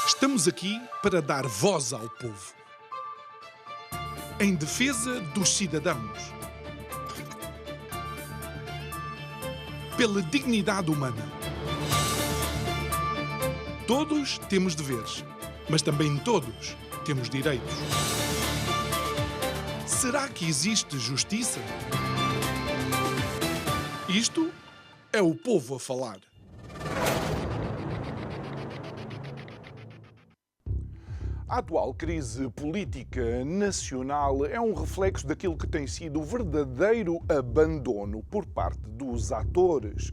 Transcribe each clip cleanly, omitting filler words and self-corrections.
Estamos aqui para dar voz ao povo, em defesa dos cidadãos, pela dignidade humana. Todos temos deveres, mas também todos temos direitos. Será que existe justiça? Isto é o povo a falar. A atual crise política nacional é um reflexo daquilo que tem sido o verdadeiro abandono por parte dos atores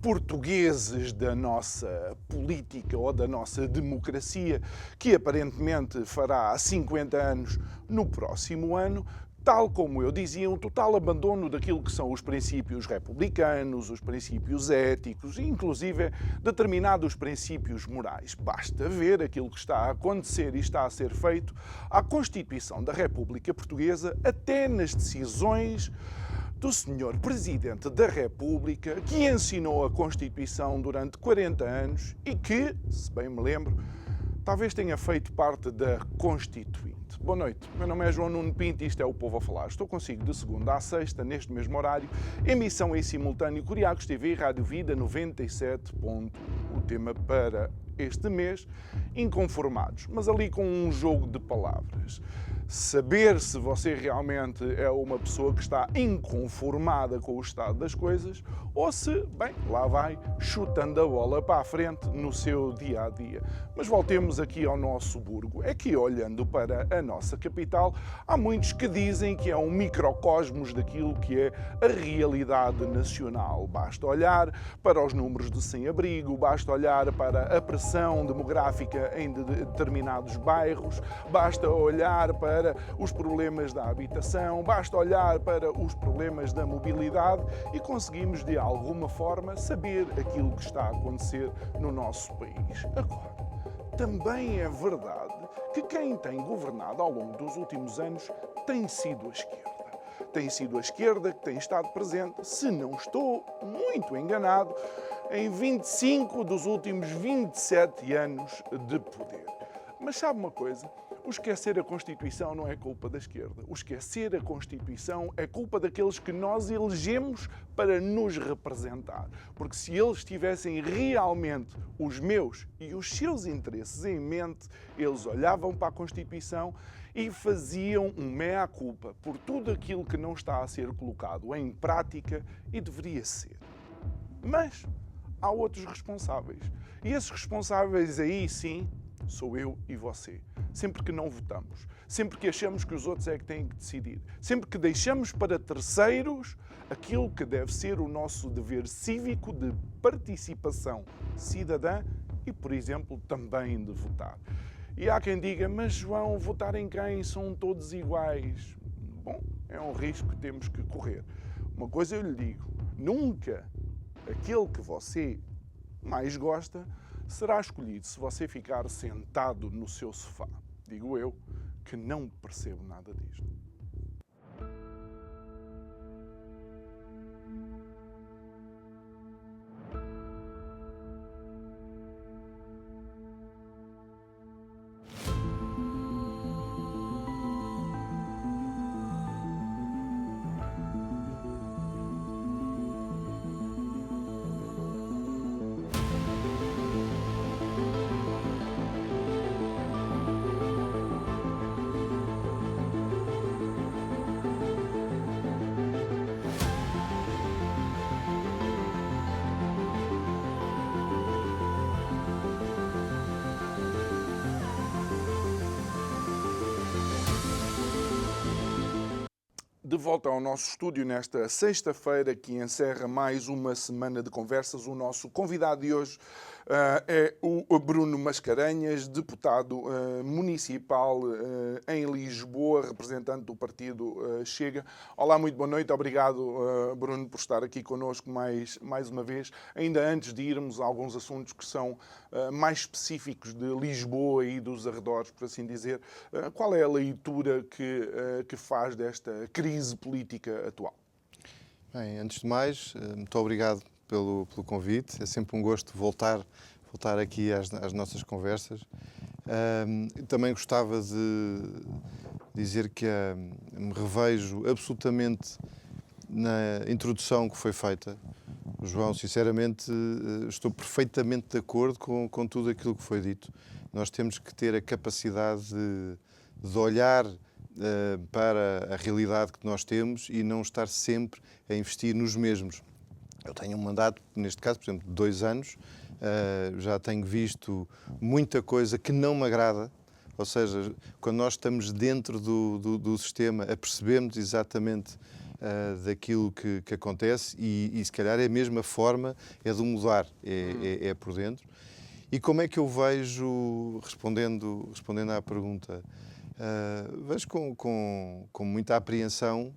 portugueses da nossa política ou da nossa democracia, que aparentemente fará 50 anos no próximo ano. Tal como eu dizia, um total abandono daquilo que são os princípios republicanos, os princípios éticos e, inclusive, determinados princípios morais. Basta ver aquilo que está a acontecer e está a ser feito à Constituição da República Portuguesa, até nas decisões do Sr. Presidente da República, que ensinou a Constituição durante 40 anos e que, se bem me lembro, talvez tenha feito parte da Constituinte. Boa noite, meu nome é João Nuno Pinto e isto é o Povo a Falar. Estou consigo de segunda à sexta, neste mesmo horário, emissão em simultâneo Curiacos TV e Rádio Vida 97. O tema para este mês, inconformados, mas ali com um jogo de palavras. Saber se você realmente é uma pessoa que está inconformada com o estado das coisas ou se, bem, lá vai chutando a bola para a frente no seu dia-a-dia. Mas voltemos aqui ao nosso burgo. É que, olhando para a nossa capital, há muitos que dizem que é um microcosmos daquilo que é a realidade nacional. Basta olhar para os números de sem-abrigo, basta olhar para a pressão demográfica em determinados bairros, basta olhar para os problemas da habitação, basta olhar para os problemas da mobilidade e conseguimos, de alguma forma, saber aquilo que está a acontecer no nosso país. Agora, também é verdade que quem tem governado ao longo dos últimos anos tem sido a esquerda. Tem sido a esquerda que tem estado presente, se não estou muito enganado, em 25 dos últimos 27 anos de poder. Mas sabe uma coisa? O esquecer a Constituição não é culpa da esquerda. O esquecer a Constituição é culpa daqueles que nós elegemos para nos representar. Porque se eles tivessem realmente os meus e os seus interesses em mente, eles olhavam para a Constituição e faziam um mea-culpa por tudo aquilo que não está a ser colocado em prática e deveria ser. Mas há outros responsáveis. E esses responsáveis aí sim sou eu e você. Sempre que não votamos, sempre que achamos que os outros é que têm que decidir, sempre que deixamos para terceiros aquilo que deve ser o nosso dever cívico de participação cidadã e, por exemplo, também de votar. E há quem diga, mas João, votar em quem? São todos iguais. Bom, é um risco que temos que correr. Uma coisa eu lhe digo, nunca aquele que você mais gosta será escolhido se você ficar sentado no seu sofá. Digo eu que não percebo nada disto. De volta ao nosso estúdio nesta sexta-feira, que encerra mais uma semana de conversas. O nosso convidado de hoje é o Bruno Mascarenhas, deputado municipal em Lisboa, representante do partido Chega. Olá, muito boa noite. Obrigado, Bruno, por estar aqui connosco mais uma vez. Ainda antes de irmos a alguns assuntos que são mais específicos de Lisboa e dos arredores, por assim dizer, qual é a leitura que faz desta crise política atual? Bem, antes de mais, muito obrigado pelo convite. É sempre um gosto voltar aqui às nossas conversas. Também gostava de dizer que me revejo absolutamente na introdução que foi feita. João, sinceramente, estou perfeitamente de acordo com tudo aquilo que foi dito. Nós temos que ter a capacidade de olhar para a realidade que nós temos e não estar sempre a investir nos mesmos. Eu tenho um mandato, neste caso, por exemplo, de 2 anos, já tenho visto muita coisa que não me agrada. Ou seja, quando nós estamos dentro do sistema, apercebemos exatamente daquilo que acontece e se calhar é a mesma forma, é de mudar, é por dentro. E como é que eu vejo, respondendo à pergunta, vejo com muita apreensão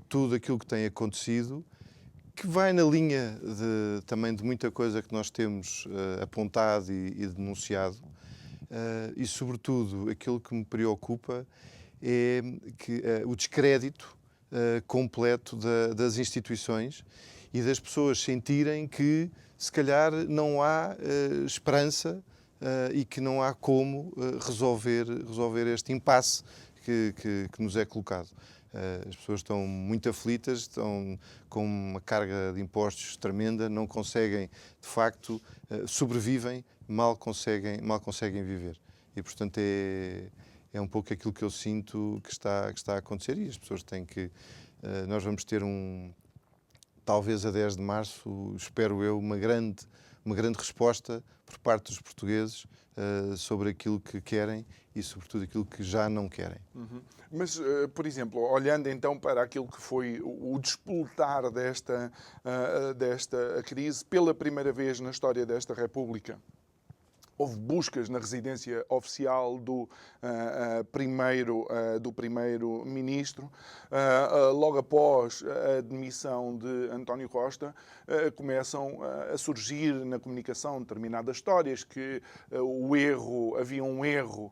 tudo aquilo que tem acontecido, que vai na linha também de muita coisa que nós temos apontado e denunciado. E, sobretudo, aquilo que me preocupa é que o descrédito completo das instituições e das pessoas sentirem que, se calhar, não há esperança e que não há como resolver este impasse que nos é colocado. As pessoas estão muito aflitas, estão com uma carga de impostos tremenda, não conseguem, de facto, sobrevivem, mal conseguem viver. E, portanto, é um pouco aquilo que eu sinto que está a acontecer e as pessoas têm que... Nós vamos ter talvez a 10 de março, espero eu, uma grande resposta por parte dos portugueses sobre aquilo que querem e, sobretudo, aquilo que já não querem. Uhum. Mas, por exemplo, olhando então para aquilo que foi o despoltar desta crise, pela primeira vez na história desta República, houve buscas na residência oficial do primeiro-ministro. Logo após a demissão de António Costa, começam a surgir na comunicação determinadas histórias que havia um erro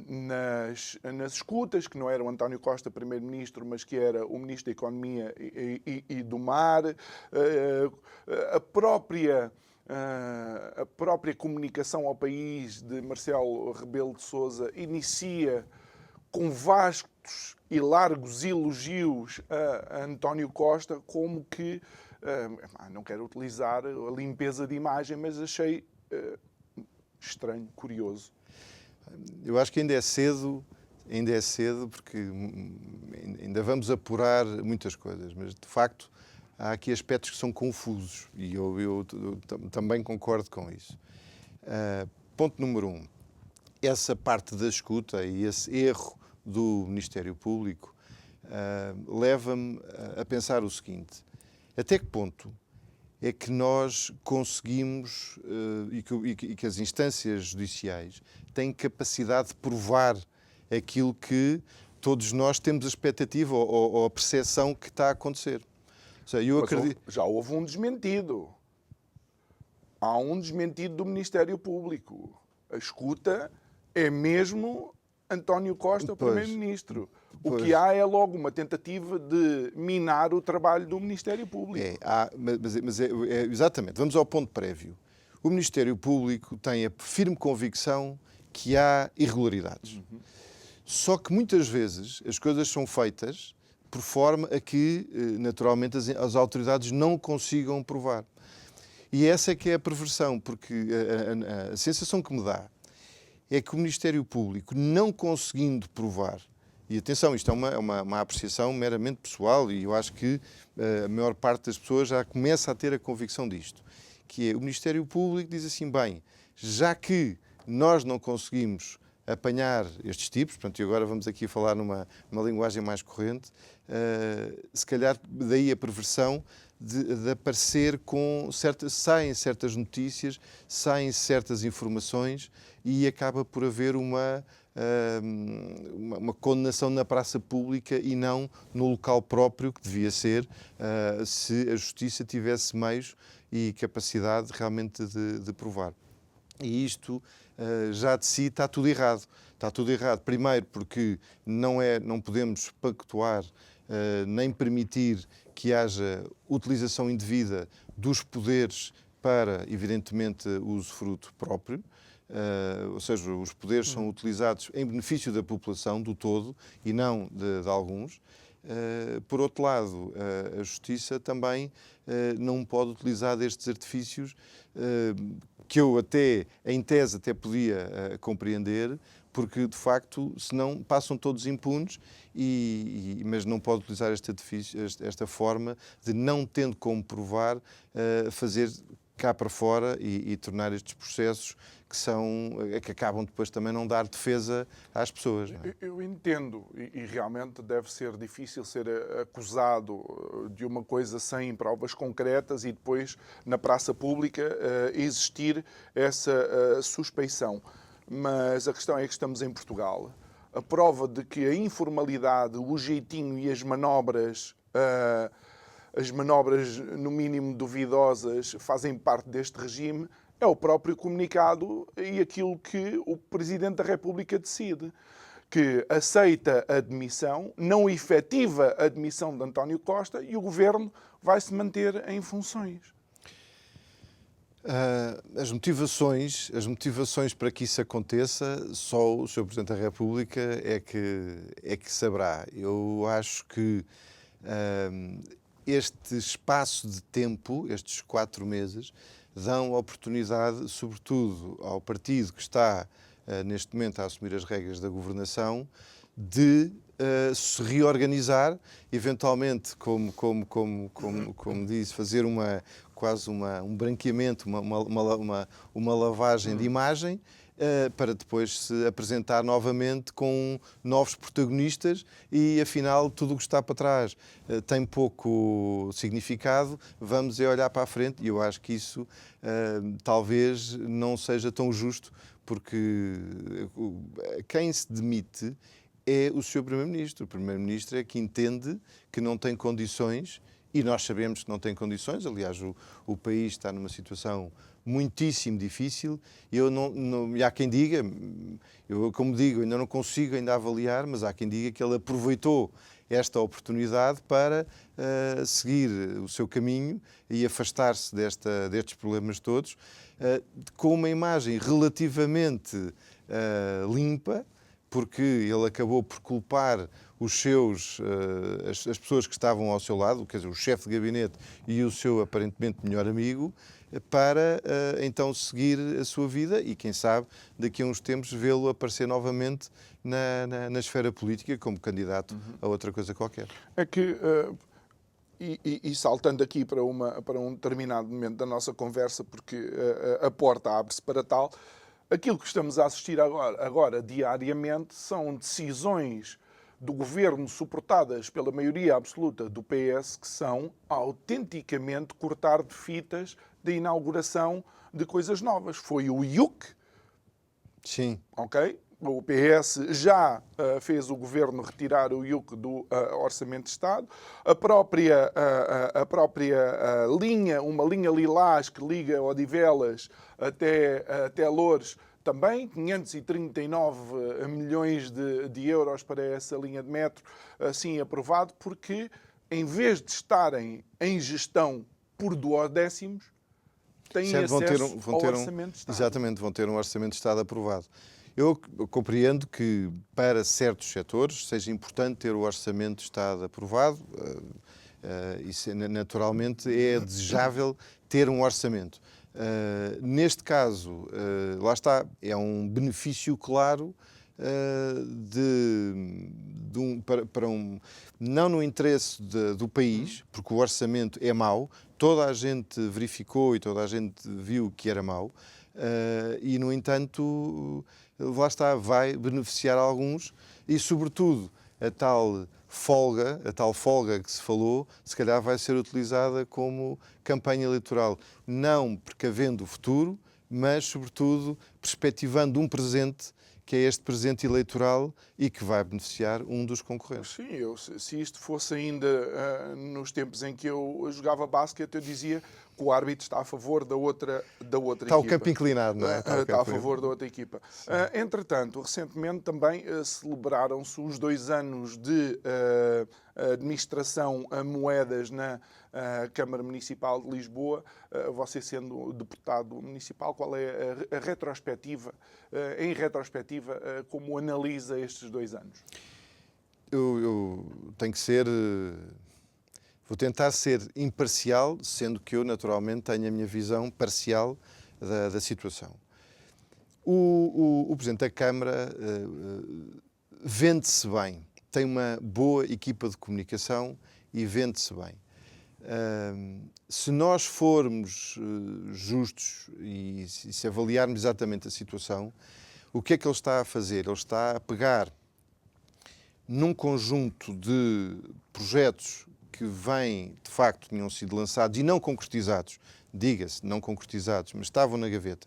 nas escutas, que não era o António Costa primeiro-ministro, mas que era o ministro da Economia e do Mar. A própria comunicação ao país de Marcelo Rebelo de Sousa inicia com vastos e largos elogios a António Costa, como que, não quero utilizar a limpeza de imagem, mas achei estranho, curioso. Eu acho que ainda é cedo porque ainda vamos apurar muitas coisas, mas de facto há aqui aspectos que são confusos e eu também concordo com isso. Ponto número 1. Essa parte da escuta e esse erro do Ministério Público leva-me a pensar o seguinte: até que ponto é que nós conseguimos e que as instâncias judiciais têm capacidade de provar aquilo que todos nós temos a expectativa ou a percepção que está a acontecer? Já houve um desmentido. Há um desmentido do Ministério Público. A escuta é mesmo António Costa, o Primeiro-Ministro. O que há é logo uma tentativa de minar o trabalho do Ministério Público. Exatamente. Vamos ao ponto prévio. O Ministério Público tem a firme convicção que há irregularidades. Só que muitas vezes as coisas são feitas por forma a que, naturalmente, as autoridades não consigam provar. E essa é que é a perversão, porque a sensação que me dá é que o Ministério Público, não conseguindo provar, e atenção, isto é uma apreciação meramente pessoal, e eu acho que a maior parte das pessoas já começa a ter a convicção disto, que é o Ministério Público diz assim, bem, já que nós não conseguimos apanhar estes tipos, portanto, e agora vamos aqui falar numa linguagem mais corrente, se calhar daí a perversão de aparecer saem certas notícias, saem certas informações e acaba por haver uma condenação na praça pública e não no local próprio, que devia ser, se a Justiça tivesse meios e capacidade realmente de provar. E isto, já de si, está tudo errado. Está tudo errado. Primeiro, porque não podemos pactuar nem permitir que haja utilização indevida dos poderes para, evidentemente, usufruto próprio, ou seja, os poderes são utilizados em benefício da população, do todo, e não de alguns. Por outro lado, a Justiça também não pode utilizar destes artifícios que eu até, em tese, até podia compreender, porque, de facto, senão passam todos impunes, mas não pode utilizar este artifício, esta forma de, não tendo como provar, fazer cá para fora e tornar estes processos que acabam depois também não dar defesa às pessoas. Não é? Eu entendo, e realmente deve ser difícil ser acusado de uma coisa sem provas concretas e depois, na praça pública, existir essa suspeição. Mas a questão é que estamos em Portugal. A prova de que a informalidade, o jeitinho e as manobras no mínimo duvidosas, fazem parte deste regime, é o próprio comunicado e aquilo que o Presidente da República decide, que aceita a demissão, não efetiva a demissão de António Costa e o Governo vai se manter em funções. As motivações para que isso aconteça, só o Sr. Presidente da República é que saberá. Eu acho que este espaço de tempo, estes 4 meses, dão oportunidade, sobretudo ao partido que está neste momento a assumir as regras da governação, de se reorganizar, eventualmente, como disse, fazer quase um branqueamento, uma lavagem de imagem, para depois se apresentar novamente com novos protagonistas e, afinal, tudo o que está para trás tem pouco significado, vamos olhar para a frente, e eu acho que isso talvez não seja tão justo, porque quem se demite é o Sr. Primeiro-Ministro. O Primeiro-Ministro é que entende que não tem condições, e nós sabemos que não tem condições, aliás, o país está numa situação muitíssimo difícil, e há quem diga, eu como digo, ainda não consigo avaliar, mas há quem diga que ele aproveitou esta oportunidade para seguir o seu caminho e afastar-se destes problemas todos, com uma imagem relativamente limpa, porque ele acabou por culpar as pessoas que estavam ao seu lado, quer dizer, o chefe de gabinete e o seu aparentemente melhor amigo, para então seguir a sua vida e, quem sabe, daqui a uns tempos vê-lo aparecer novamente na esfera política como candidato a outra coisa qualquer. É que, e saltando aqui para um determinado momento da nossa conversa, porque a porta abre-se para tal, aquilo que estamos a assistir agora diariamente são decisões do Governo suportadas pela maioria absoluta do PS, que são autenticamente cortar de fitas da inauguração de coisas novas. Foi o IUC. Sim. Ok? O PS já fez o Governo retirar o IUC do Orçamento de Estado. A própria linha, uma linha lilás que liga Odivelas até Loures, também 539 milhões de euros para essa linha de metro, assim aprovado, porque em vez de estarem em gestão por duodécimos, têm acesso ao Orçamento de Estado. Exatamente, vão ter um Orçamento de Estado aprovado. Eu compreendo que para certos setores seja importante ter o Orçamento de Estado aprovado, e naturalmente é desejável ter um orçamento. Neste caso, lá está, é um benefício claro não no interesse do país, porque o orçamento é mau, toda a gente verificou e toda a gente viu que era mau, e, no entanto, lá está, vai beneficiar alguns e, sobretudo, a tal folga que se falou, se calhar vai ser utilizada como campanha eleitoral, não precavendo o futuro, mas, sobretudo, perspectivando um presente, que é este presente eleitoral e que vai beneficiar um dos concorrentes. Sim, se isto fosse ainda nos tempos em que eu jogava basquete, eu dizia que o árbitro está a favor da outra Está o equipa. campo inclinado, não é? Está a favor da outra equipa. Entretanto, recentemente também celebraram-se os 2 anos de administração a moedas na Câmara Municipal de Lisboa. Você sendo deputado municipal, qual é a retrospectiva, em retrospectiva, como analisa estes 2 anos? Eu tenho que ser... Vou tentar ser imparcial, sendo que eu, naturalmente, tenho a minha visão parcial da situação. O Presidente da Câmara vende-se bem, tem uma boa equipa de comunicação e vende-se bem. Se nós formos justos e se avaliarmos exatamente a situação, o que é que ele está a fazer? Ele está a pegar num conjunto de projetos que vêm, de facto, tinham sido lançados e não concretizados, diga-se, não concretizados, mas estavam na gaveta,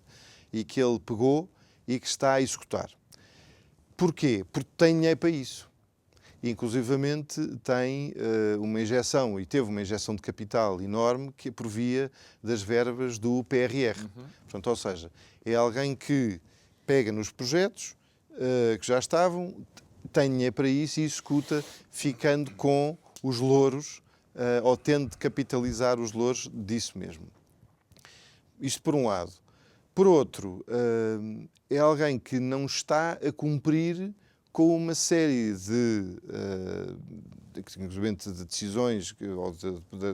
e que ele pegou e que está a executar. Porquê? Porque tem dinheiro para isso. E, inclusivamente, tem uma injeção, e teve uma injeção de capital enorme que provia das verbas do PRR. Portanto, ou seja, é alguém que pega nos projetos que já estavam, tem dinheiro para isso e executa, ficando com os louros, ou tendo de capitalizar os louros disso mesmo. Isto por um lado. Por outro, é alguém que não está a cumprir com uma série de decisões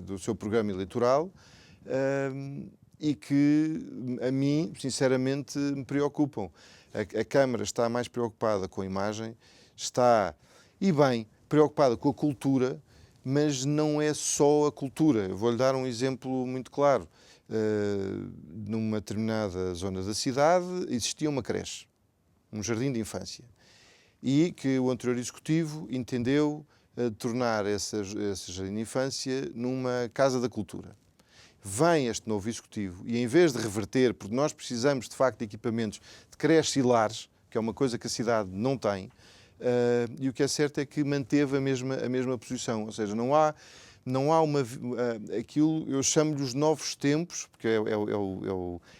do seu programa eleitoral e que, a mim, sinceramente, me preocupam. A Câmara está mais preocupada com a imagem, está, e bem, preocupada com a cultura, mas não é só a cultura. Eu vou-lhe dar um exemplo muito claro. Numa determinada zona da cidade existia uma creche, um jardim de infância, e que o anterior executivo entendeu tornar esse jardim de infância numa casa da cultura. Vem este novo executivo e, em vez de reverter, porque nós precisamos de facto de equipamentos de creches e lares, que é uma coisa que a cidade não tem, e o que é certo é que manteve a mesma posição, ou seja, não há aquilo, eu chamo-lhe os novos tempos, porque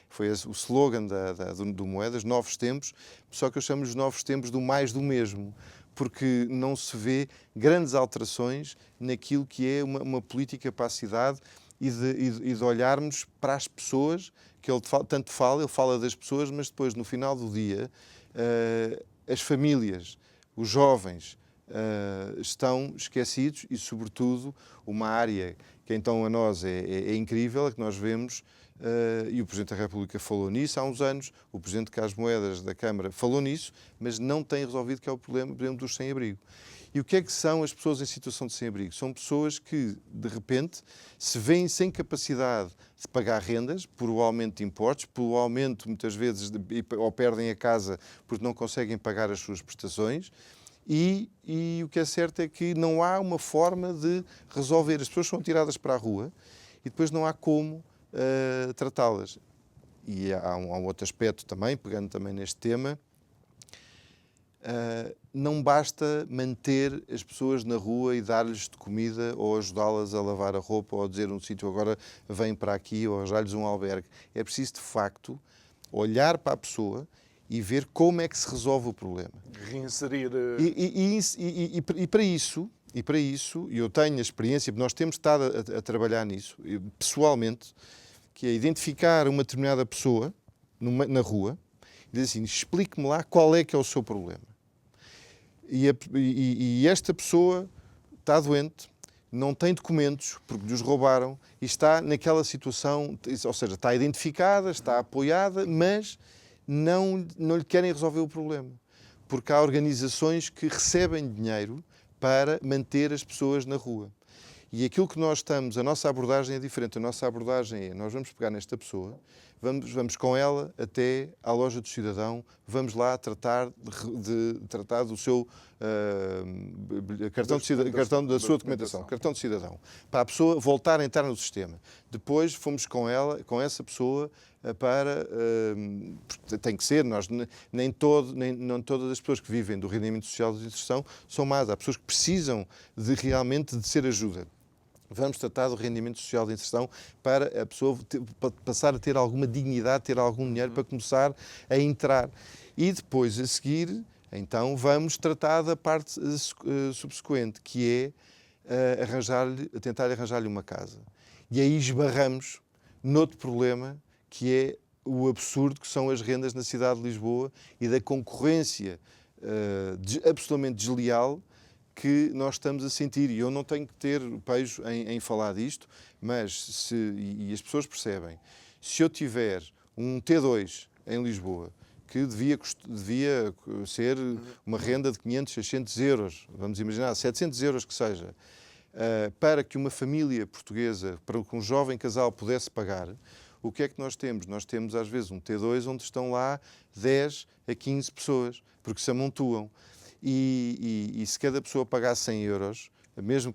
foi o slogan do Moedas, novos tempos, só que eu chamo-lhe os novos tempos do mais do mesmo, porque não se vê grandes alterações naquilo que é uma política para a cidade e de olharmos para as pessoas, que ele tanto fala, ele fala das pessoas, mas depois, no final do dia, as famílias, os jovens, estão esquecidos e, sobretudo, uma área que então a nós é incrível, é que nós vemos, e o Presidente da República falou nisso há uns anos, o Presidente Carlos Moedas da Câmara falou nisso, mas não tem resolvido, que é o problema, por exemplo, dos sem-abrigo. E o que é que são as pessoas em situação de sem-abrigo? São pessoas que, de repente, se veem sem capacidade de pagar rendas, por o aumento de impostos, por o aumento, muitas vezes, ou perdem a casa porque não conseguem pagar as suas prestações. E o que é certo é que não há uma forma de resolver. As pessoas são tiradas para a rua e depois não há como tratá-las. E há um outro aspecto também, pegando também neste tema, não basta manter as pessoas na rua e dar-lhes de comida ou ajudá-las a lavar a roupa ou dizer um sítio agora vem para aqui ou arranjar-lhes um albergue. É preciso, de facto, olhar para a pessoa e ver como é que se resolve o problema. Reinserir... E para isso, e eu tenho a experiência, nós temos estado a trabalhar nisso, pessoalmente, que é identificar uma determinada pessoa na rua e dizer assim, explique-me lá qual é que é o seu problema. E esta pessoa está doente, não tem documentos, porque lhes roubaram, e está naquela situação, ou seja, está identificada, está apoiada, mas não lhe querem resolver o problema. Porque há organizações que recebem dinheiro para manter as pessoas na rua. E aquilo que nós estamos, a nossa abordagem é diferente. A nossa abordagem é, nós vamos pegar nesta pessoa, vamos com ela até à loja do cidadão, vamos lá tratar do seu cartão da sua documentação, cartão de cidadão, para a pessoa voltar a entrar no sistema. Depois fomos com essa pessoa para... tem que ser, não todas as pessoas que vivem do rendimento social de inserção são más. Há pessoas que precisam realmente de ser ajuda. Vamos tratar do rendimento social de inserção para a pessoa passar a ter alguma dignidade, ter algum dinheiro para começar a entrar. E depois, a seguir, então, vamos tratar da parte subsequente, que é tentar arranjar-lhe uma casa. E aí esbarramos noutro problema, que é o absurdo que são as rendas na cidade de Lisboa e da concorrência absolutamente desleal que nós estamos a sentir. E eu não tenho que ter pejo em falar disto, mas e as pessoas percebem, se eu tiver um T2 em Lisboa, que devia ser uma renda de 500, 600 euros, vamos imaginar, 700 euros que seja, para que uma família portuguesa, para que um jovem casal pudesse pagar, o que é que nós temos? Nós temos às vezes um T2 onde estão lá 10 a 15 pessoas, porque se amontoam. E se cada pessoa pagar 100 euros, mesmo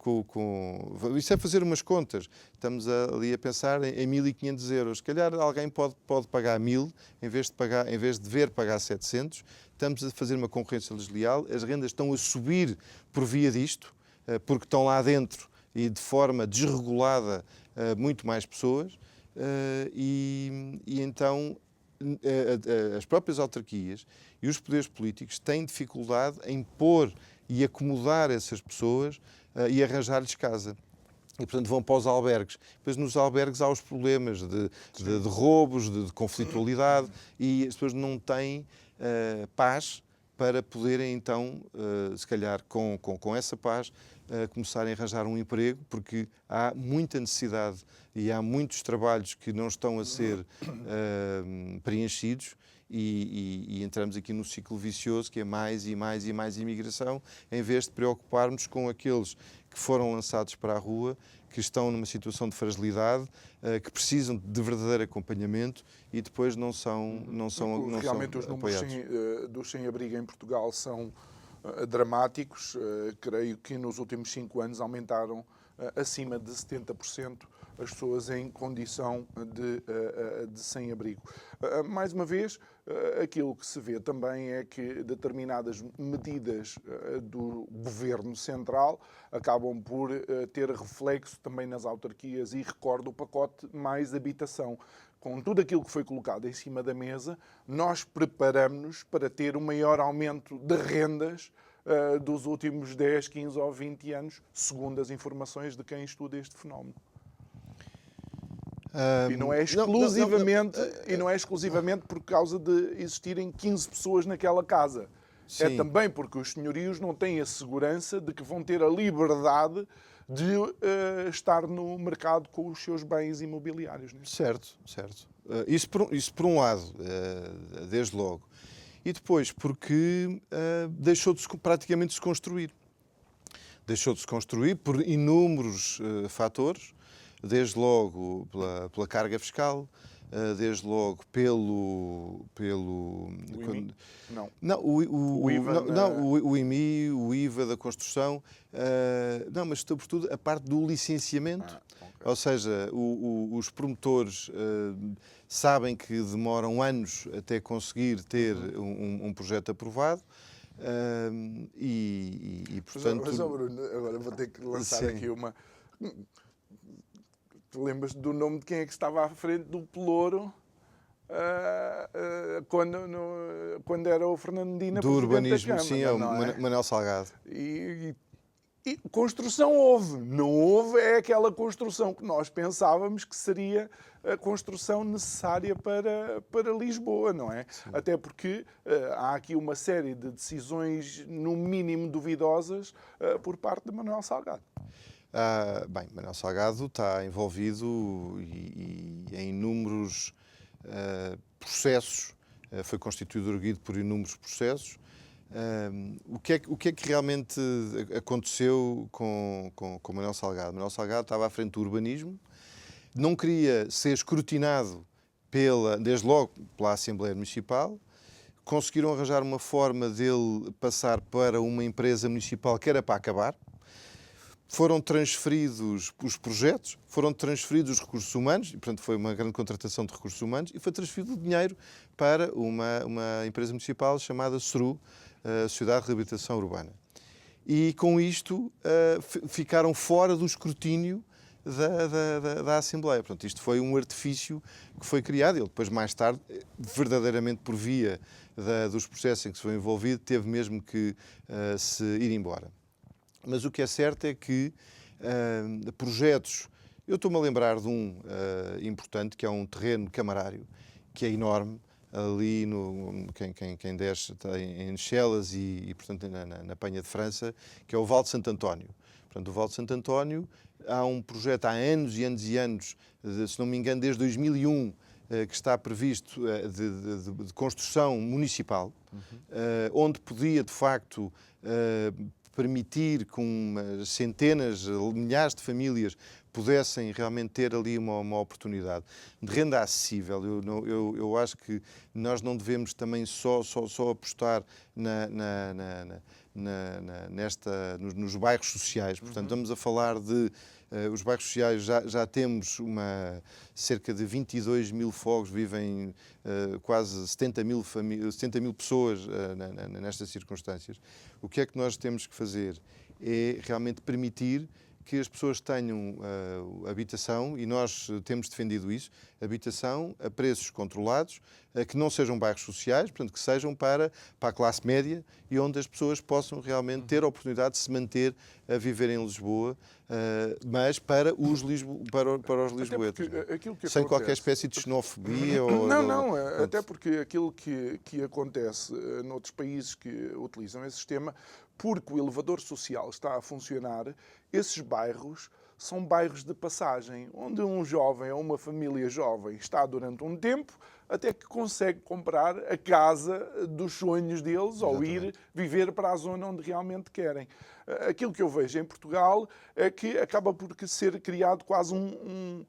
isso é fazer umas contas, estamos ali a pensar em 1.500 euros. Se calhar alguém pode pagar 1.000 em vez de dever pagar 700. Estamos a fazer uma concorrência desleal, as rendas estão a subir por via disto, porque estão lá dentro e de forma desregulada muito mais pessoas, e então as próprias autarquias e os poderes políticos têm dificuldade em pôr e acomodar essas pessoas e arranjar-lhes casa. E, portanto, vão para os albergues. Depois, nos albergues há os problemas de roubos, de conflitualidade, e as pessoas não têm paz para poderem, então, se calhar, com essa paz, começarem a arranjar um emprego, porque há muita necessidade e há muitos trabalhos que não estão a ser preenchidos, e entramos aqui no ciclo vicioso, que é mais e mais e mais imigração, em vez de preocuparmos com aqueles que foram lançados para a rua, que estão numa situação de fragilidade, que precisam de verdadeiro acompanhamento e depois não são realmente os números dos sem-abrigo em Portugal são dramáticos. Creio que nos últimos 5 anos aumentaram acima de 70% as pessoas em condição de sem-abrigo. Mais uma vez, aquilo que se vê também é que determinadas medidas do governo central acabam por ter reflexo também nas autarquias, e recordo o pacote Mais Habitação. Com tudo aquilo que foi colocado em cima da mesa, nós preparamos-nos para ter um maior aumento de rendas dos últimos 10, 15 ou 20 anos, segundo as informações de quem estuda este fenómeno. E não é exclusivamente por causa de existirem 15 pessoas naquela casa. Sim. É também porque os senhorios não têm a segurança de que vão ter a liberdade de estar no mercado com os seus bens imobiliários. Né? Certo. Isso por um lado, desde logo. E depois porque deixou praticamente de se construir. Deixou de se construir por inúmeros fatores, desde logo pela carga fiscal, desde logo pelo IMI? Não, o IVA, o IMI, o IVA da construção, mas sobretudo a parte do licenciamento. Okay. Ou seja, os promotores sabem que demoram anos até conseguir ter um projeto aprovado. Portanto... Mas, Bruno, agora vou ter que lançar aqui uma... Tu lembras do nome de quem é que estava à frente do Pelouro quando era o Fernando Medina do urbanismo, da Câmara, sim, é o Manuel Salgado. E construção houve. Não houve aquela construção que nós pensávamos que seria a construção necessária para Lisboa, não é? Sim. Até porque há aqui uma série de decisões, no mínimo duvidosas, por parte de Manuel Salgado. Manuel Salgado está envolvido em inúmeros processos, foi constituído erguido por inúmeros processos. O que é que realmente aconteceu com Manuel Salgado? Manuel Salgado estava à frente do urbanismo, não queria ser escrutinado desde logo pela Assembleia Municipal, conseguiram arranjar uma forma dele passar para uma empresa municipal que era para acabar. Foram transferidos os projetos, foram transferidos os recursos humanos, e, portanto, foi uma grande contratação de recursos humanos, e foi transferido o dinheiro para uma empresa municipal chamada SRU, Sociedade de Reabilitação Urbana. E, com isto, ficaram fora do escrutínio da Assembleia. Portanto, isto foi um artifício que foi criado. Ele depois, mais tarde, verdadeiramente por via dos processos em que se foi envolvido, teve mesmo que se ir embora. Mas o que é certo é que projetos... Eu estou-me a lembrar de um importante, que é um terreno camarário, que é enorme, ali, quem desce está em Chelas e portanto, na Penha de França, que é o Val de Santo António. Portanto, o Val de Santo António, há um projeto há anos e anos e anos, se não me engano, desde 2001, que está previsto de construção municipal, onde podia, de facto, permitir que centenas, milhares de famílias pudessem realmente ter ali uma oportunidade de renda acessível. Eu acho que nós não devemos também só apostar nos bairros sociais. Portanto, estamos a falar de... os bairros sociais já temos cerca de 22 mil fogos, vivem quase 70 mil pessoas nestas circunstâncias. O que é que nós temos que fazer? É realmente permitir que as pessoas tenham habitação, e nós temos defendido isso, habitação a preços controlados, que não sejam bairros sociais, portanto, que sejam para a classe média e onde as pessoas possam realmente ter a oportunidade de se manter a viver em Lisboa, mas para os lisboetas. Sem qualquer espécie de xenofobia. Não, até porque aquilo que acontece noutros países que utilizam esse sistema, porque o elevador social está a funcionar, esses bairros são bairros de passagem, onde um jovem ou uma família jovem está durante um tempo até que consegue comprar a casa dos sonhos deles. Exatamente. Ou ir viver para a zona onde realmente querem. Aquilo que eu vejo em Portugal é que acaba por ser criado quase um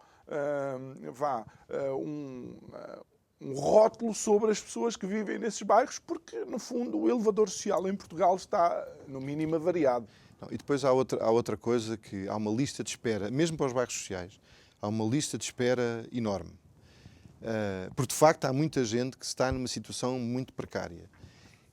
rótulo sobre as pessoas que vivem nesses bairros, porque, no fundo, o elevador social em Portugal está, no mínimo, avariado. Não, e depois há outra coisa, que há uma lista de espera, mesmo para os bairros sociais, há uma lista de espera enorme. Porque, de facto, há muita gente que está numa situação muito precária.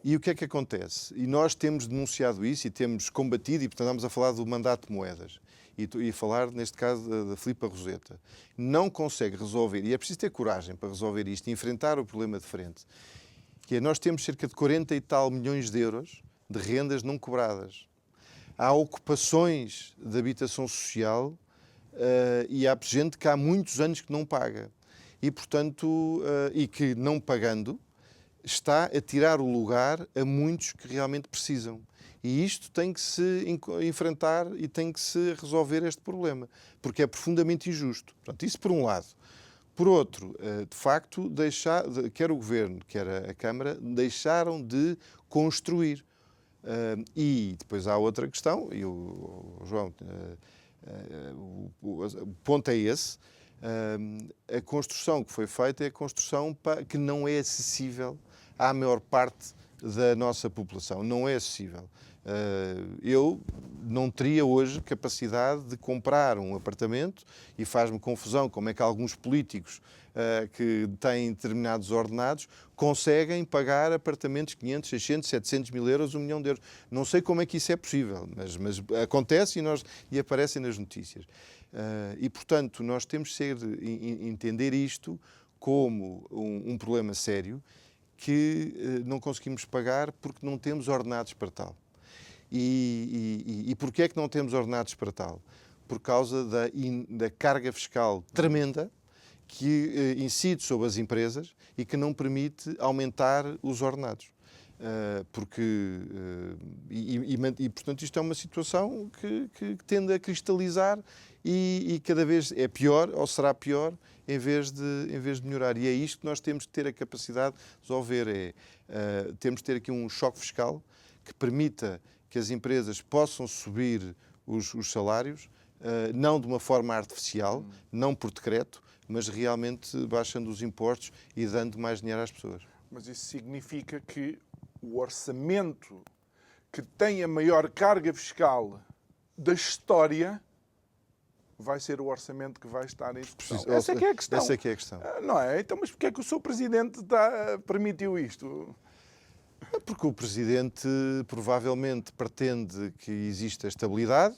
E o que é que acontece? E nós temos denunciado isso e temos combatido, e, portanto, estamos a falar do mandato de moedas. E falar, neste caso, da Filipa Roseta. Não consegue resolver, e é preciso ter coragem para resolver isto e enfrentar o problema de frente, que é, nós temos cerca de 40 e tal milhões de euros de rendas não cobradas. Há ocupações de habitação social e há gente que há muitos anos que não paga. E, portanto, e que não pagando, está a tirar o lugar a muitos que realmente precisam. E isto tem que se enfrentar e tem que se resolver este problema, porque é profundamente injusto. Portanto, isso por um lado. Por outro, de facto, quer o Governo, quer a Câmara, deixaram de construir. E depois há outra questão, e o João, o ponto é esse, a construção que foi feita é a construção que não é acessível à maior parte da nossa população. Não é acessível. Eu não teria hoje capacidade de comprar um apartamento, e faz-me confusão como é que alguns políticos que têm determinados ordenados conseguem pagar apartamentos de 500, 600, 700 mil euros, 1 milhão de euros. Não sei como é que isso é possível, mas acontece e aparecem nas notícias. E, portanto, nós temos de entender isto como um problema sério que não conseguimos pagar porque não temos ordenados para tal. E porquê é que não temos ordenados para tal? Por causa da carga fiscal tremenda que incide sobre as empresas e que não permite aumentar os ordenados. Portanto, isto é uma situação que tende a cristalizar e cada vez é pior, ou será pior, em vez de melhorar. E é isto que nós temos que ter a capacidade de resolver. Temos de ter aqui um choque fiscal que permita que as empresas possam subir os salários, não de uma forma artificial, não por decreto, mas realmente baixando os impostos e dando mais dinheiro às pessoas. Mas isso significa que o orçamento que tem a maior carga fiscal da história vai ser o orçamento que vai estar em discussão. Essa é que é a questão. Essa é que é a questão. Não é? Então, mas porquê é que o seu Presidente permitiu isto? Porque o Presidente provavelmente pretende que exista estabilidade,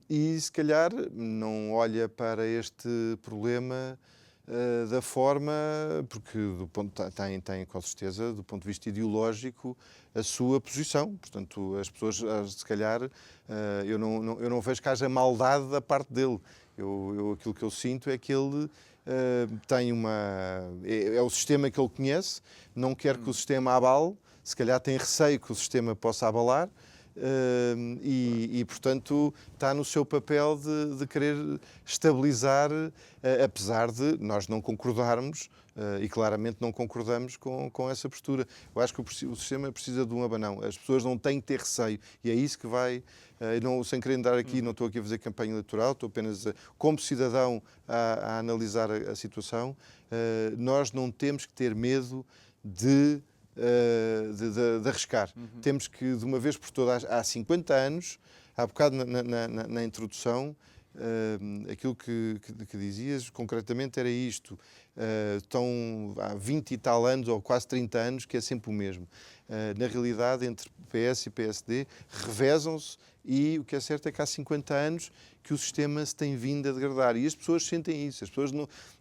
e se calhar não olha para este problema da forma, porque tem com certeza, do ponto de vista ideológico, a sua posição. Portanto, as pessoas, se calhar, eu não vejo que haja maldade da parte dele. Aquilo que eu sinto é que ele tem é o sistema que ele conhece, não quer que o sistema abale, se calhar tem receio que o sistema possa abalar, portanto, está no seu papel de querer estabilizar, apesar de nós não concordarmos, e claramente não concordamos com essa postura. Eu acho que o sistema precisa de um abanão. As pessoas não têm que ter receio, e é isso que vai... sem querer andar aqui, não estou aqui a fazer campanha eleitoral, estou apenas, como cidadão, a analisar a situação. Nós não temos que ter medo de arriscar. Temos que, de uma vez por todas, há 50 anos, há bocado na introdução, aquilo que dizias concretamente era isto. Estão há 20 e tal anos, ou quase 30 anos, que é sempre o mesmo. Na realidade, entre PS e PSD, revezam-se, e o que é certo é que há 50 anos que o sistema se tem vindo a degradar. E as pessoas sentem isso, as pessoas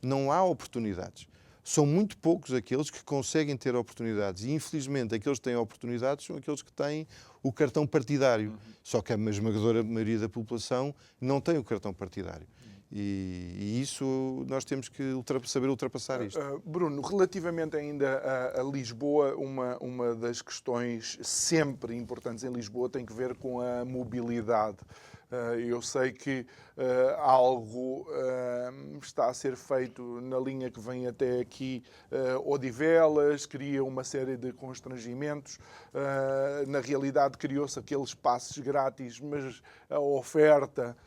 não há oportunidades. São muito poucos aqueles que conseguem ter oportunidades, e infelizmente aqueles que têm oportunidades são aqueles que têm o cartão partidário. Só que a esmagadora maioria da população não tem o cartão partidário. E isso nós temos que saber ultrapassar isto. Bruno, relativamente ainda a Lisboa, uma das questões sempre importantes em Lisboa tem que ver com a mobilidade. Eu sei que algo está a ser feito na linha que vem até aqui, Odivelas, cria uma série de constrangimentos. Na realidade, criou-se aqueles passes grátis, mas a oferta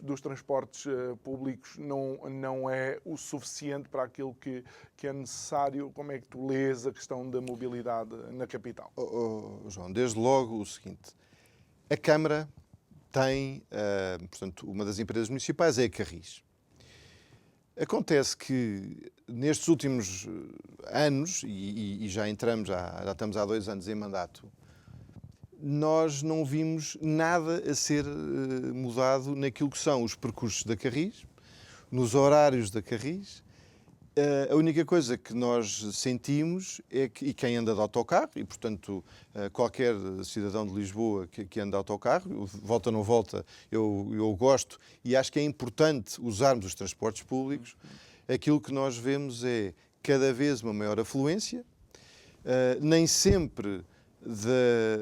dos transportes públicos não é o suficiente para aquilo que é necessário. Como é que tu lês a questão da mobilidade na capital? João, desde logo o seguinte: a Câmara tem, portanto, uma das empresas municipais é a Carris. Acontece que nestes últimos anos, e já estamos há 2 anos em mandato, nós não vimos nada a ser mudado naquilo que são os percursos da Carris, nos horários da Carris. A única coisa que nós sentimos é que, e quem anda de autocarro, e portanto qualquer cidadão de Lisboa que anda de autocarro, volta ou não volta, eu gosto e acho que é importante usarmos os transportes públicos, aquilo que nós vemos é cada vez uma maior afluência, nem sempre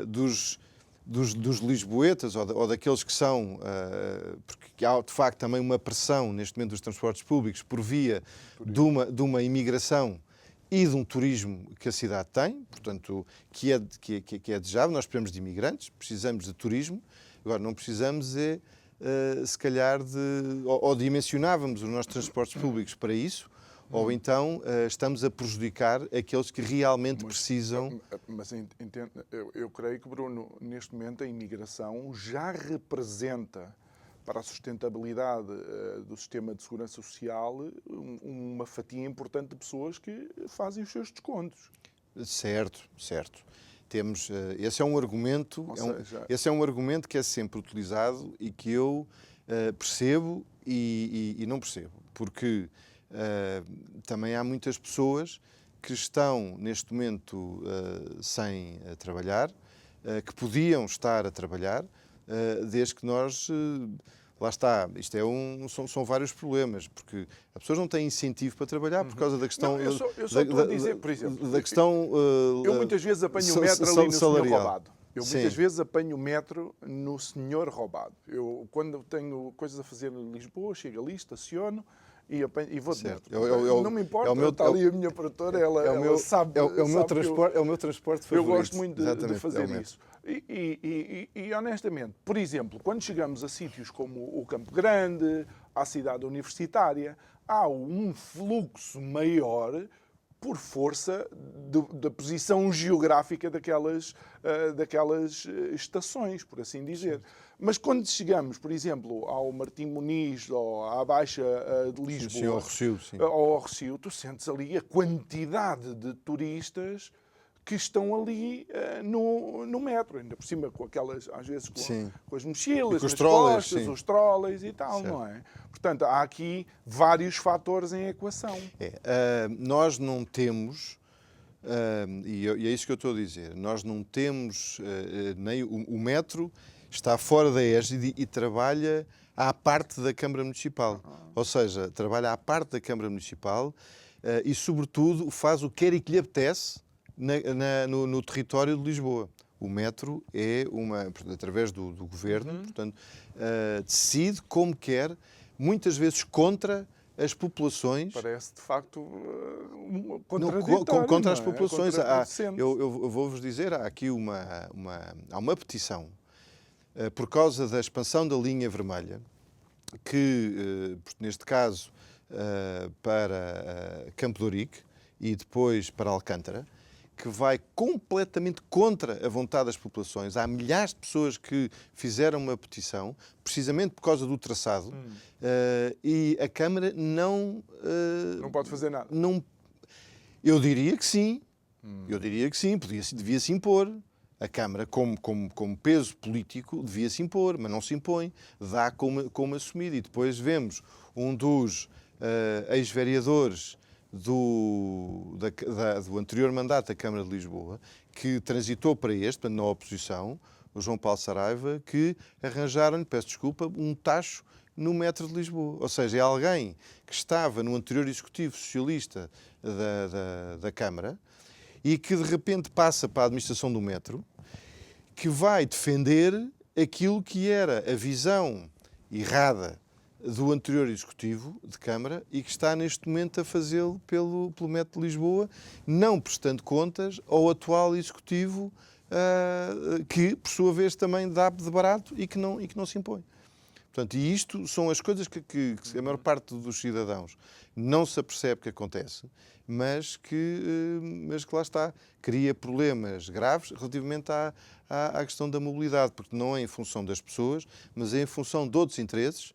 dos lisboetas ou daqueles que são, porque há de facto também uma pressão neste momento dos transportes públicos por via de uma imigração e de um turismo que a cidade tem, portanto, que é desejável. Nós precisamos de imigrantes, precisamos de turismo, agora não precisamos se calhar ou dimensionávamos os nossos transportes públicos para isso, ou então estamos a prejudicar aqueles que realmente precisam. Mas eu creio que, Bruno, neste momento a imigração já representa para a sustentabilidade do sistema de segurança social uma fatia importante de pessoas que fazem os seus descontos. Certo. Temos, esse é um argumento, esse é um argumento que é sempre utilizado e que eu percebo e não percebo, porque também há muitas pessoas que estão neste momento sem trabalhar, que podiam estar a trabalhar, desde que nós... Lá está, são vários problemas, porque as pessoas não têm incentivo para trabalhar por causa da questão... Não, eu só estou a dizer, por exemplo, da questão... eu muitas vezes apanho o metro ali no senhor roubado. Sim. Muitas vezes apanho o metro no senhor roubado. Eu, quando tenho coisas a fazer em Lisboa, chego ali, estaciono e vou de metro. Não me importa, está ali a minha produtora, ela sabe... É o meu transporte favorito. Eu gosto muito de fazer isso. E honestamente, por exemplo, quando chegamos a sítios como o Campo Grande, à cidade universitária, há um fluxo maior por força da posição geográfica daquelas estações, por assim dizer. Mas quando chegamos, por exemplo, ao Martim Muniz ou à Baixa de Lisboa, ao Rossio, ao Rossio, tu sentes ali a quantidade de turistas que estão ali no metro, ainda por cima com aquelas, às vezes, com as mochilas, com os nas trolleys, costas, os trolleys e tal, certo. não é? Portanto, há aqui vários fatores em equação. Nós não temos, e é isso que eu estou a dizer, nós não temos, nem o metro está fora da égide e trabalha à parte da Câmara Municipal. Ou seja, trabalha à parte da Câmara Municipal e, sobretudo, faz o que quer e que lhe apetece no território de Lisboa. O metro é através do governo, portanto, decide como quer, muitas vezes contra as populações. Parece, de facto, contraditório. Contra as não é? populações. Contraproducente. Eu vou-vos dizer, há aqui há uma petição por causa da expansão da linha vermelha, que, neste caso, para Campo de Ourique e depois para Alcântara, que vai completamente contra a vontade das populações. Há milhares de pessoas que fizeram uma petição, precisamente por causa do traçado, e a Câmara não... não pode fazer nada. Eu diria que sim. Eu diria que sim, devia-se impor. A Câmara, como peso político, devia-se impor, mas não se impõe. Dá como assumido. E depois vemos um dos ex-vereadores do anterior mandato da Câmara de Lisboa, que transitou para este, na oposição, o João Paulo Saraiva, que arranjaram-lhe, peço desculpa, um tacho no metro de Lisboa. Ou seja, é alguém que estava no anterior executivo socialista da Câmara e que de repente passa para a administração do metro, que vai defender aquilo que era a visão errada do anterior executivo de Câmara e que está neste momento a fazê-lo pelo metro de Lisboa, não prestando contas ao atual executivo que, por sua vez, também dá de barato e que não se impõe. Portanto, e isto são as coisas que a maior parte dos cidadãos não se apercebe que acontece, mas que lá está, cria problemas graves relativamente à questão da mobilidade, porque não é em função das pessoas, mas é em função de outros interesses,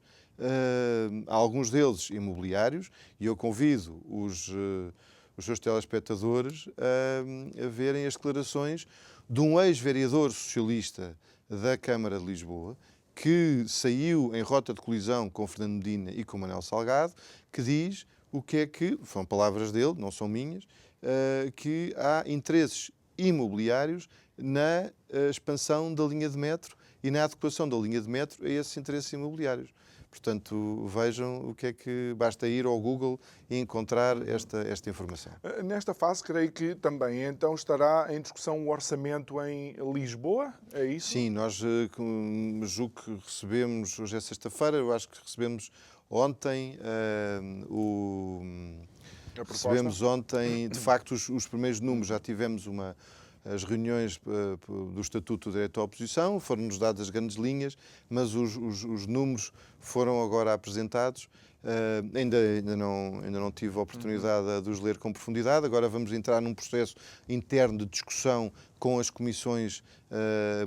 alguns deles imobiliários, e eu convido os seus telespectadores a verem as declarações de um ex-vereador socialista da Câmara de Lisboa, que saiu em rota de colisão com Fernando Medina e com Manuel Salgado, que diz o que é que, são palavras dele, não são minhas, que há interesses imobiliários na expansão da linha de metro e na adequação da linha de metro a esses interesses imobiliários. Portanto, vejam o que é que basta ir ao Google e encontrar esta informação. Nesta fase, creio que também então estará em discussão o orçamento em Lisboa, é isso? Sim, nós julgo que recebemos, hoje é sexta-feira, eu acho que recebemos ontem recebemos ontem, de facto, os primeiros números. Já tivemos as reuniões do Estatuto do Direito à Oposição, foram-nos dadas as grandes linhas, mas os números foram agora apresentados. Ainda não tive a oportunidade de os ler com profundidade. Agora vamos entrar num processo interno de discussão com as comissões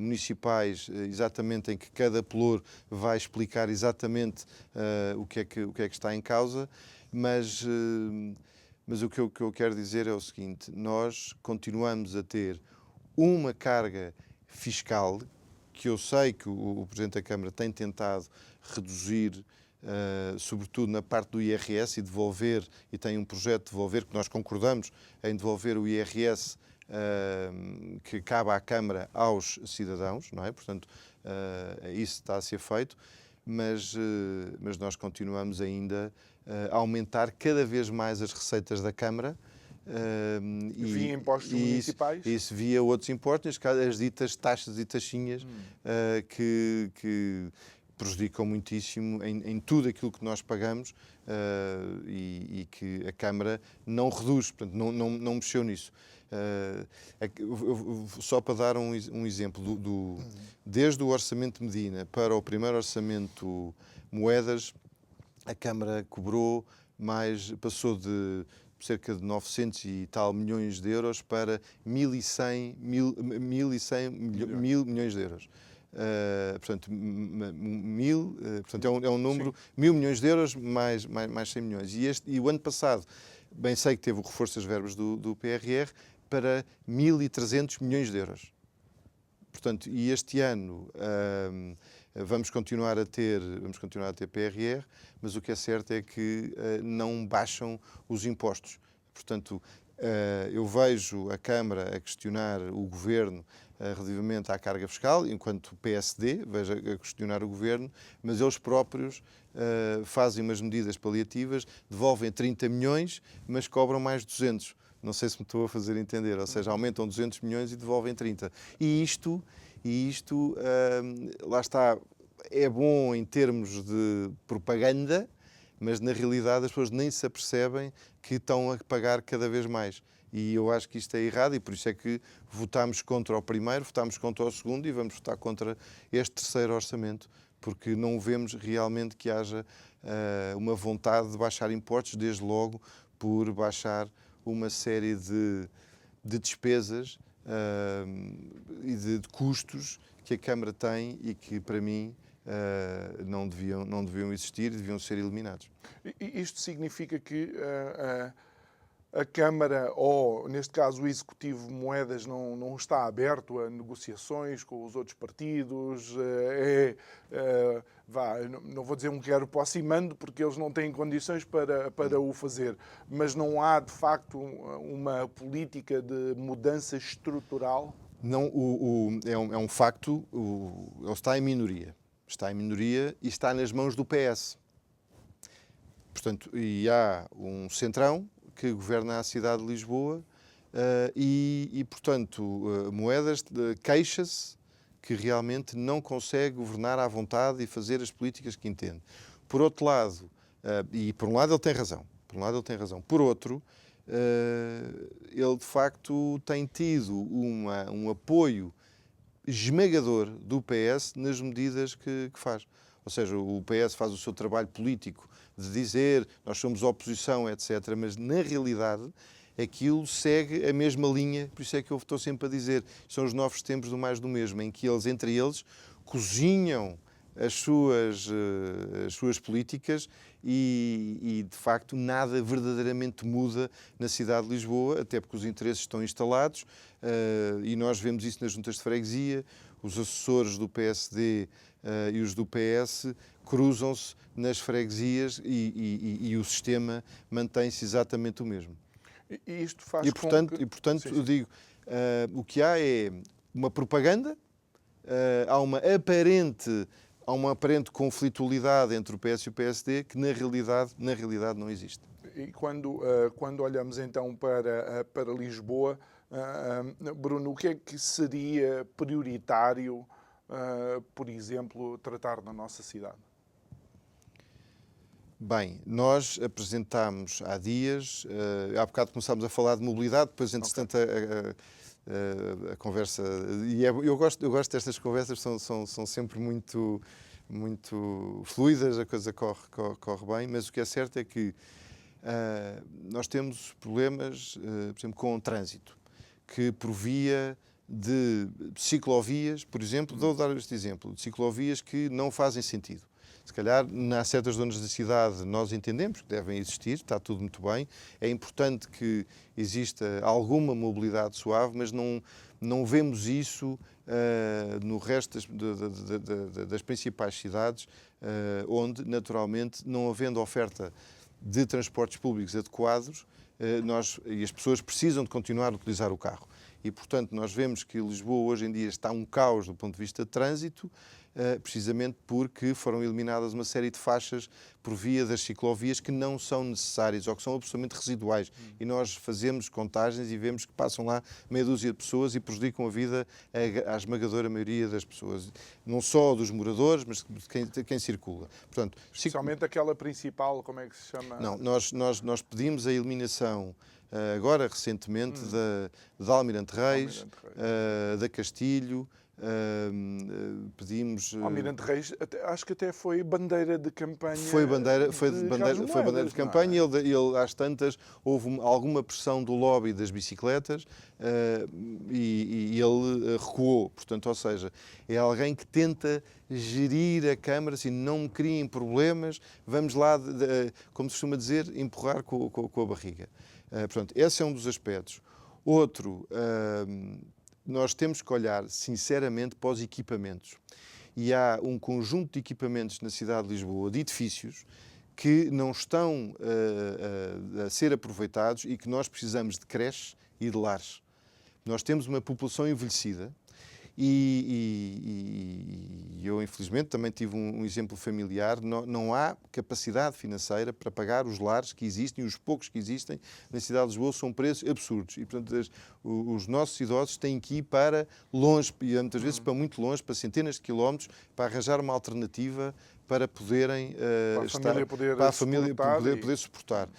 municipais, exatamente em que cada pelour vai explicar exatamente o que é que está em causa, mas o que eu quero dizer é o seguinte: nós continuamos a ter uma carga fiscal que eu sei que o Presidente da Câmara tem tentado reduzir, sobretudo na parte do IRS, e devolver, e tem um projeto de devolver, que nós concordamos em devolver o IRS que cabe à Câmara aos cidadãos, não é? Portanto, isso está a ser feito, mas nós continuamos ainda a aumentar cada vez mais as receitas da Câmara. Via impostos municipais? Isso via outros impostos, as ditas taxas e taxinhas que prejudicam muitíssimo em tudo aquilo que nós pagamos e que a Câmara não reduz, portanto não mexeu nisso. Só para dar um exemplo, desde o Orçamento de Medina para o primeiro Orçamento Moedas, a Câmara cobrou passou de cerca de 900 e tal milhões de euros para 1.100 milhões de euros. Portanto, é um número, 1.000 milhões de euros mais 100 milhões. E o ano passado, bem sei que teve o reforço das verbas do PRR para 1.300 milhões de euros. Portanto, e este ano vamos continuar a ter PRR, mas o que é certo é que não baixam os impostos. Portanto, eu vejo a Câmara a questionar o Governo relativamente à carga fiscal, enquanto PSD vejo a questionar o Governo, mas eles próprios fazem umas medidas paliativas, devolvem 30 milhões, mas cobram mais 200. Não sei se me estou a fazer entender, ou seja, aumentam 200 milhões e devolvem 30. E isto lá está, é bom em termos de propaganda, mas na realidade as pessoas nem se apercebem que estão a pagar cada vez mais. E eu acho que isto é errado e por isso é que votámos contra o primeiro, votámos contra o segundo e vamos votar contra este terceiro orçamento, porque não vemos realmente que haja uma vontade de baixar impostos, desde logo por baixar uma série de despesas e de custos que a Câmara tem e que, para mim, não deviam existir e deviam ser eliminados. Isto significa que a Câmara, ou neste caso o Executivo Moedas, não está aberto a negociações com os outros partidos, não vou dizer um quero, posso e mando, porque eles não têm condições para o fazer, mas não há de facto uma política de mudança estrutural? Não, é um facto, ele está em minoria. Está em minoria e está nas mãos do PS. Portanto, e há um centrão que governa a cidade de Lisboa portanto, Moedas queixa-se que realmente não consegue governar à vontade e fazer as políticas que entende. Por outro lado, e por um lado ele tem razão, por outro, ele de facto tem tido um apoio esmagador do PS nas medidas que faz. Ou seja, o PS faz o seu trabalho político de dizer nós somos oposição, etc. Mas, na realidade, aquilo segue a mesma linha. Por isso é que eu estou sempre a dizer são os novos tempos do mais do mesmo, em que eles, entre eles, cozinham as suas políticas e, de facto, nada verdadeiramente muda na cidade de Lisboa, até porque os interesses estão instalados e nós vemos isso nas juntas de freguesia. Os assessores do PSD e os do PS cruzam-se nas freguesias e o sistema mantém-se exatamente o mesmo. E isto faz portanto, sim. Eu digo, o que há é uma propaganda, há uma aparente conflitualidade entre o PS e o PSD que na realidade não existe. E quando olhamos então para Lisboa, Bruno, o que é que seria prioritário, por exemplo, tratar na nossa cidade? Bem, nós apresentámos há dias, há bocado começámos a falar de mobilidade, depois, entretanto, a conversa... E eu gosto destas conversas, são sempre muito fluidas, a coisa corre bem, mas o que é certo é que nós temos problemas, por exemplo, com o trânsito, que por via de ciclovias, por exemplo, vou dar este exemplo, de ciclovias que não fazem sentido. Se calhar, há certas zonas da cidade nós entendemos que devem existir, está tudo muito bem. É importante que exista alguma mobilidade suave, mas não vemos isso no resto das principais cidades, onde, naturalmente, não havendo oferta de transportes públicos adequados, e as pessoas precisam de continuar a utilizar o carro. E, portanto, nós vemos que Lisboa hoje em dia está um caos do ponto de vista de trânsito, precisamente porque foram eliminadas uma série de faixas por via das ciclovias que não são necessárias ou que são absolutamente residuais. E nós fazemos contagens e vemos que passam lá meia dúzia de pessoas e prejudicam a vida à esmagadora maioria das pessoas. Não só dos moradores, mas de quem circula. Portanto, especialmente aquela principal, como é que se chama? Não, nós pedimos a eliminação agora recentemente da Almirante Reis, da Castilho, pedimos... Almirante Reis, acho que até foi bandeira de campanha. Foi bandeira de campanha. Não é? Ele, às tantas, houve alguma pressão do lobby das bicicletas e ele recuou. Portanto, ou seja, é alguém que tenta gerir a Câmara, assim, não me criem problemas, vamos lá, como se costuma dizer, empurrar com a barriga. Portanto, esse é um dos aspectos. Outro, nós temos que olhar sinceramente para os equipamentos. E há um conjunto de equipamentos na cidade de Lisboa, de edifícios, que não estão a ser aproveitados e que nós precisamos de creches e de lares. Nós temos uma população envelhecida e eu, infelizmente, também tive um exemplo familiar. Não há capacidade financeira para pagar os lares que existem, e os poucos que existem na cidade de Lisboa são preços absurdos. E, portanto, os nossos idosos têm que ir para longe, e muitas vezes para muito longe, para centenas de quilómetros, para arranjar uma alternativa para poderem para a família poder suportar.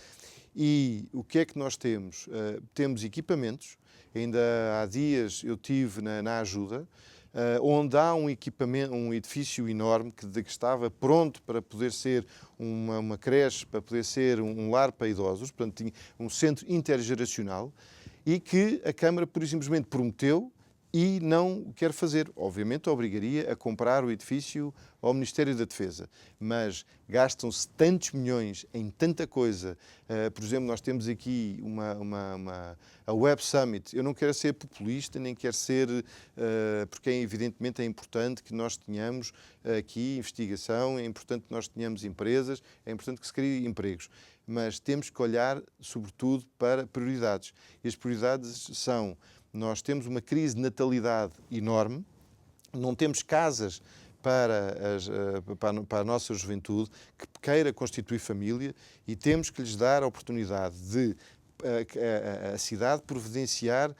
E o que é que nós temos? Temos equipamentos. Ainda há dias eu estive na Ajuda, onde há um edifício enorme que estava pronto para poder ser uma creche, para poder ser um lar para idosos, portanto tinha um centro intergeracional, e que a Câmara, por simplesmente, prometeu e não quer fazer. Obviamente obrigaria a comprar o edifício ao Ministério da Defesa, mas gastam-se tantos milhões em tanta coisa. Por exemplo, nós temos aqui a Web Summit. Eu não quero ser populista, nem quero ser, porque evidentemente é importante que nós tenhamos aqui investigação, é importante que nós tenhamos empresas, é importante que se criem empregos, mas temos que olhar sobretudo para prioridades. E as prioridades são: nós temos uma crise de natalidade enorme, não temos casas para a nossa juventude que queira constituir família, e temos que lhes dar a oportunidade de a cidade providenciar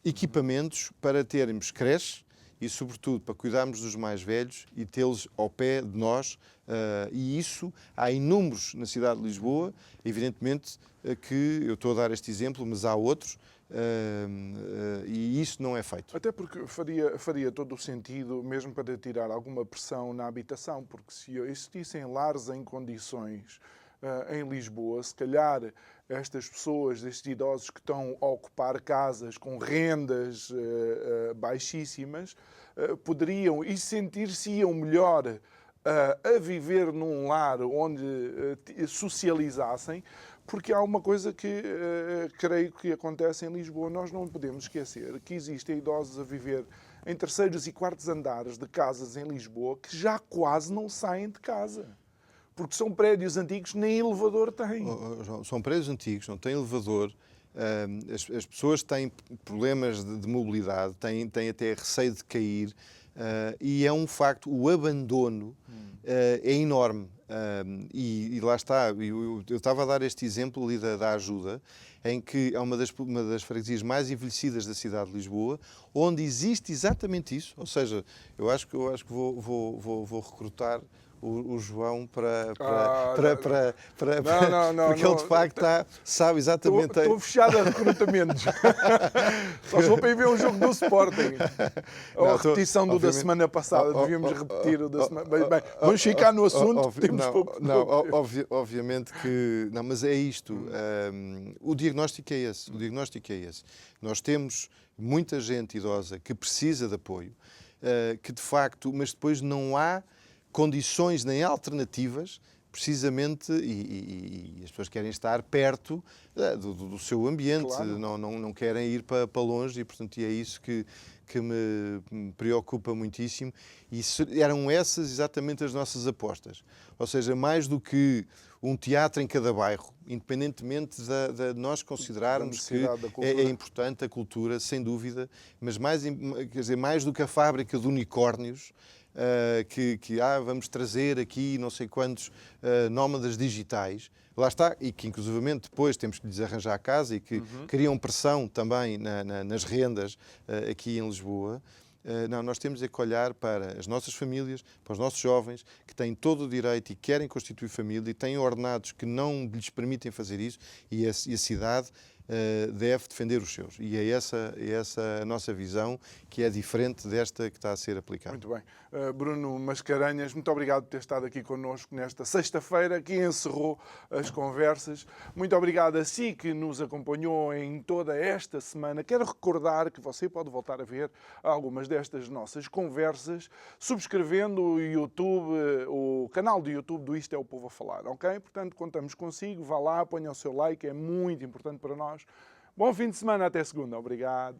equipamentos para termos creches e, sobretudo, para cuidarmos dos mais velhos e tê-los ao pé de nós. E isso há inúmeros na cidade de Lisboa. Evidentemente que eu estou a dar este exemplo, mas há outros. E isso não é feito. Até porque faria todo o sentido, mesmo para tirar alguma pressão na habitação, porque se existissem lares em condições em Lisboa, se calhar estas pessoas, estes idosos que estão a ocupar casas com rendas baixíssimas, poderiam e sentir-se-iam melhor a viver num lar onde socializassem, porque há uma coisa que creio que acontece em Lisboa. Nós não podemos esquecer que existem idosos a viver em terceiros e quartos andares de casas em Lisboa que já quase não saem de casa. Porque são prédios antigos que nem elevador têm. São prédios antigos, não têm elevador. As pessoas têm problemas de mobilidade, têm até receio de cair. E é um facto, o abandono é enorme. E lá está, eu estava a dar este exemplo ali da Ajuda, em que é uma das freguesias mais envelhecidas da cidade de Lisboa, onde existe exatamente isso. Ou seja, eu acho que vou recrutar o João porque ele de facto sabe exatamente. Estou fechado a recrutamentos. Só vou para ir ver um jogo do Sporting. Ou a repetição do da semana passada. Devíamos repetir o da semana. Bem, vamos ficar no assunto. Temos pouco tempo. Obviamente que. Não, mas é isto. O diagnóstico é esse. Nós temos muita gente idosa que precisa de apoio, que de facto, mas depois não há condições nem alternativas, precisamente, e as pessoas querem estar perto do seu ambiente, claro. Não querem ir para longe, e portanto é isso que me preocupa muitíssimo, e eram essas exatamente as nossas apostas. Ou seja, mais do que um teatro em cada bairro, independentemente de nós considerarmos que é importante a cultura, sem dúvida, mas mais do que a fábrica de unicórnios, vamos trazer aqui não sei quantos nómadas digitais, lá está, e que inclusivamente depois temos que lhes arranjar casa e que criam pressão também nas rendas aqui em Lisboa. Não, nós temos que olhar para as nossas famílias, para os nossos jovens, que têm todo o direito e querem constituir família e têm ordenados que não lhes permitem fazer isso, e a cidade deve defender os seus. E é essa a nossa visão, que é diferente desta que está a ser aplicada. Muito bem. Bruno Mascarenhas, muito obrigado por ter estado aqui connosco nesta sexta-feira, que encerrou as conversas. Muito obrigado a si que nos acompanhou em toda esta semana. Quero recordar que você pode voltar a ver algumas destas nossas conversas subscrevendo o canal do YouTube do Isto é o Povo a Falar, ok? Portanto, contamos consigo, vá lá, ponha o seu like, é muito importante para nós. Bom fim de semana, até segunda. Obrigado.